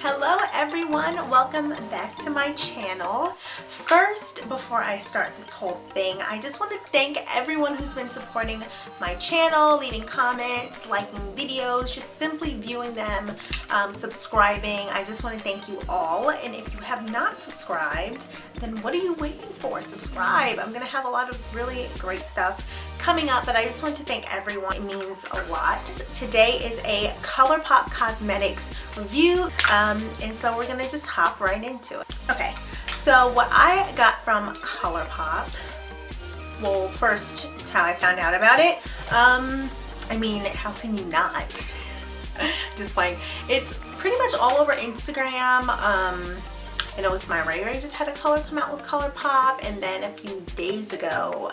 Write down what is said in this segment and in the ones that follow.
Hello everyone, welcome back to my channel. First, before I start this whole thing, I just want to thank everyone who's been supporting my channel, leaving comments, liking videos, just simply viewing them, subscribing. I just want to thank you all, and if you have not subscribed, then what are you waiting for? Subscribe. I'm gonna have a lot of really great stuff coming up, but I just want to thank everyone. It means a lot. Today is a Colourpop Cosmetics review, and so we're gonna just hop right into it. Okay, so what I got from Colourpop, well, first, how I found out about it, I mean, how can you not? Just playing. It's pretty much all over Instagram. I know It's My Ray Ray just had a color come out with Colourpop, and then a few days ago,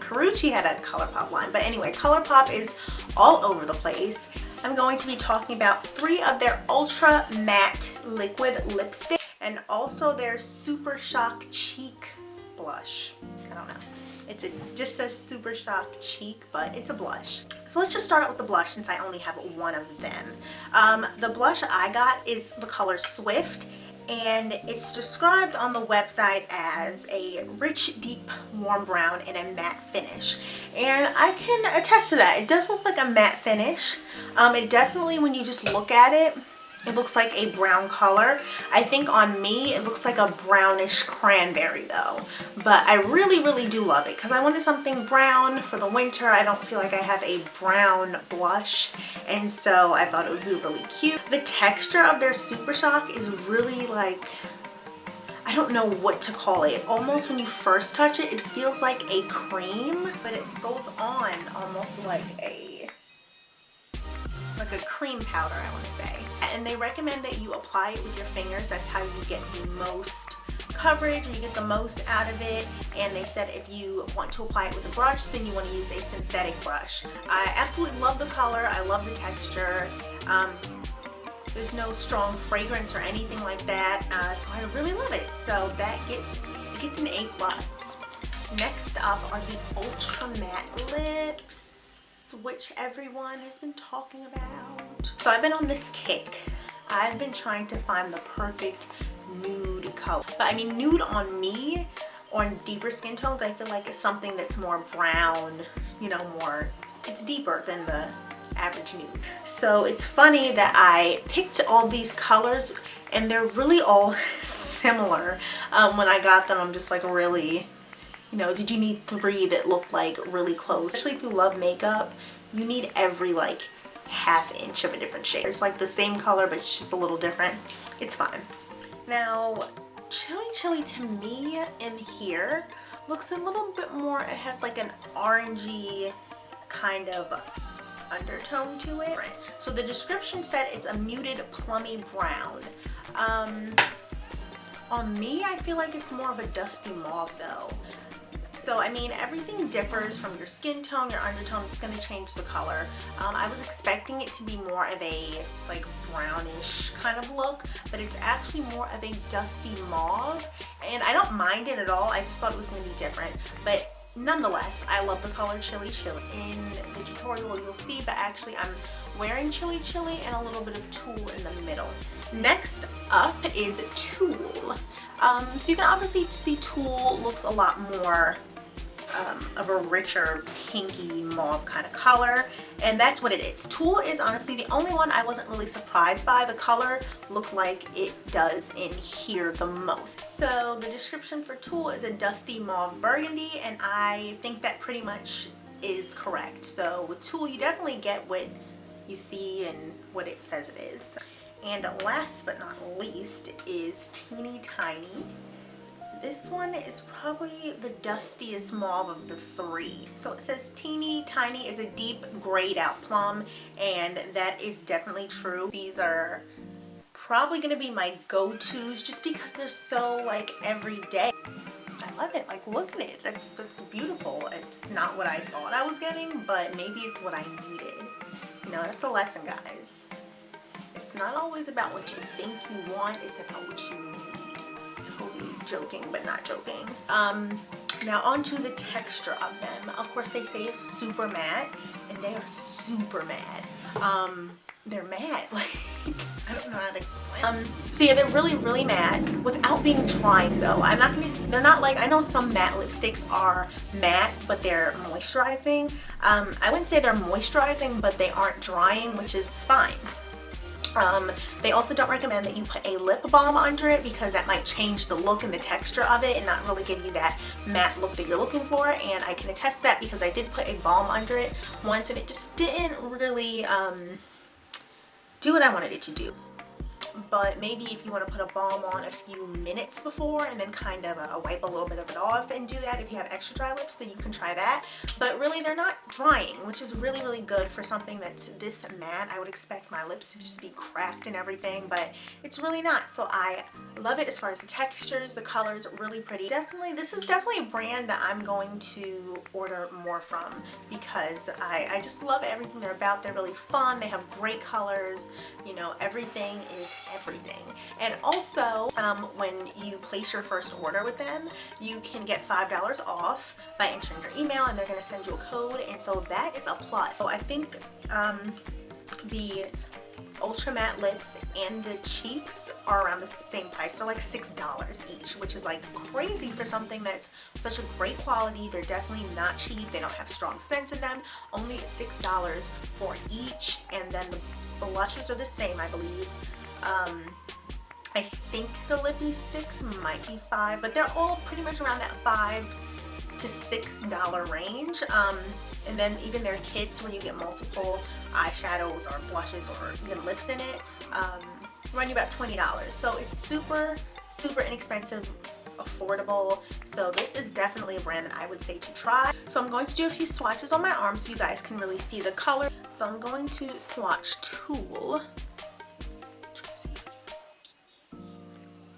Karuchi had a Colourpop line. But anyway, Colourpop is all over the place. I'm going to be talking about 3 of their Ultra Matte Liquid Lipstick and also their Super Shock Cheek Blush. I don't know. It just says Super Shock Cheek, but it's a blush. So let's just start out with the blush since I only have one of them. The blush I got is the color Swift, and it's described on the website as a rich, deep, warm brown and a matte finish. And I can attest to that. It does look like a matte finish. It definitely, when you just look at it, it looks like a brown color. I think on me, it looks like a brownish cranberry though. But I really do love it because I wanted something brown for the winter. I don't feel like I have a brown blush, and so I thought it would be really cute. The texture of their Super Shock is really like, I don't know what to call it. Almost when you first touch it, it feels like a cream, but it goes on almost like a cream powder, I want to say. And they recommend that you apply it with your fingers. That's how you get the most coverage, and you get the most out of it. And they said if you want to apply it with a brush, then you want to use a synthetic brush. I absolutely love the color. I love the texture. There's no strong fragrance or anything like that, so I really love it. So that gets an A+. Next up are the Ultra Matte Lips, which everyone has been talking about. So I've been on this kick. I've been trying to find the perfect nude color. But I mean, nude on me, on deeper skin tones, I feel like it's something that's more brown, you know, it's deeper than the average nude. So it's funny that I picked all these colors and they're really all similar. When I got them, I'm just like, really, you know, did you need 3 that look like really close? Especially if you love makeup, you need every like ½ inch of a different shade. It's like the same color, but it's just a little different. It's fine. Now, Chili to me in here looks a little bit more, it has like an orangey kind of undertone to it. So the description said it's a muted plummy brown. On me, I feel like it's more of a dusty mauve though. So I mean, everything differs from your skin tone, your undertone. It's going to change the color. I was expecting it to be more of a like brownish kind of look, but it's actually more of a dusty mauve, and I don't mind it at all. I just thought it was going to be different, but nonetheless, I love the color Chili. In the tutorial you'll see, but actually I'm wearing Chili and a little bit of Tulle in the middle. Next up is Tulle. So you can obviously see Tulle looks a lot more of a richer pinky mauve kind of color, and that's what it is. Tulle is honestly the only one I wasn't really surprised by. The color looked like it does in here the most. So the description for Tulle is a dusty mauve burgundy, and I think that pretty much is correct. So with Tulle, you definitely get what you see and what it says it is. And last but not least is Teeny Tiny. This one is probably the dustiest mauve of the 3. So it says Teeny Tiny is a deep grayed out plum, and that is definitely true. These are probably going to be my go-tos just because they're so like everyday. I love it. Like, look at it. That's beautiful. It's not what I thought I was getting, but maybe it's what I needed. You know, that's a lesson, guys. It's not always about what you think you want, it's about what you need. Totally joking, but not joking. Now onto the texture of them. Of course, they say it's super matte, and they are super matte. they're matte. Like, I don't know how to explain. So yeah, they're really matte without being drying though. They're not like, I know some matte lipsticks are matte, but they're moisturizing. I wouldn't say they're moisturizing, but they aren't drying, which is fine. They also don't recommend that you put a lip balm under it because that might change the look and the texture of it and not really give you that matte look that you're looking for. And I can attest to that because I did put a balm under it once and it just didn't really do what I wanted it to do. But maybe if you want to put a balm on a few minutes before and then kind of wipe a little bit of it off and do that, if you have extra dry lips, then you can try that. But really, they're not drying, which is really good for something that's this matte. I would expect my lips to just be cracked and everything, but it's really not. So I love it as far as the textures, the colors, really pretty. This is definitely a brand that I'm going to order more from because I just love everything they're about. They're really fun. They have great colors. You know, everything is everything. And also, when you place your first order with them, you can get $5 off by entering your email, and they're going to send you a code, and so that is a plus. So I think the Ultra Matte lips and the cheeks are around the same price. They're like $6 each, which is like crazy for something that's such a great quality. They're definitely not cheap. They don't have strong scents in them. Only $6 for each, and then the blushes are the same, I believe. I think the lippy sticks might be $5, but they're all pretty much around that $5 to $6 range. And then even their kits where you get multiple eyeshadows or blushes or even lips in it run you about $20. So it's super inexpensive, affordable. So this is definitely a brand that I would say to try. So I'm going to do a few swatches on my arm so you guys can really see the color. So I'm going to swatch Tulle.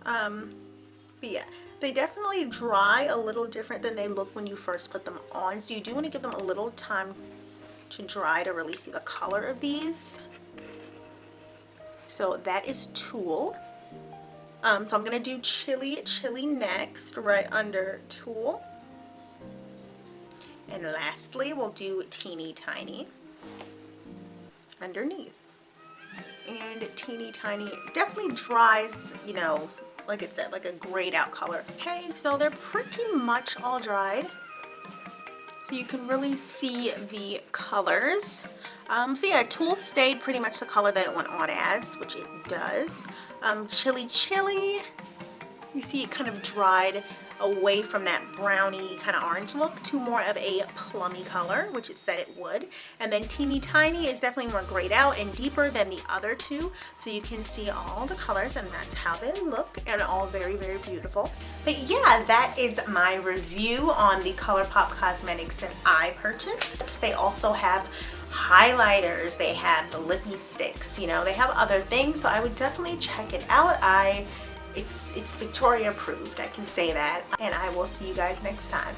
But yeah, they definitely dry a little different than they look when you first put them on. So you do want to give them a little time to dry to really see the color of these. So that is Tulle. So I'm gonna do Chili next, right under Tulle. And lastly, we'll do Teeny Tiny underneath. And Teeny Tiny definitely dries, you know, like it said, like a grayed out color. Okay, so they're pretty much all dried. So you can really see the colors. So yeah, Tulle stayed pretty much the color that it went on as, which it does. Chili, you see it kind of dried away from that browny kind of orange look to more of a plummy color, which it said it would. And then Teeny Tiny is definitely more grayed out and deeper than the other two. So you can see all the colors and that's how they look, and all very beautiful. But yeah, that is my review on the Colourpop Cosmetics that I purchased. They also have highlighters, they have the lippy sticks, you know, they have other things. So I would definitely check it out. It's Victoria approved, I can say that. And I will see you guys next time.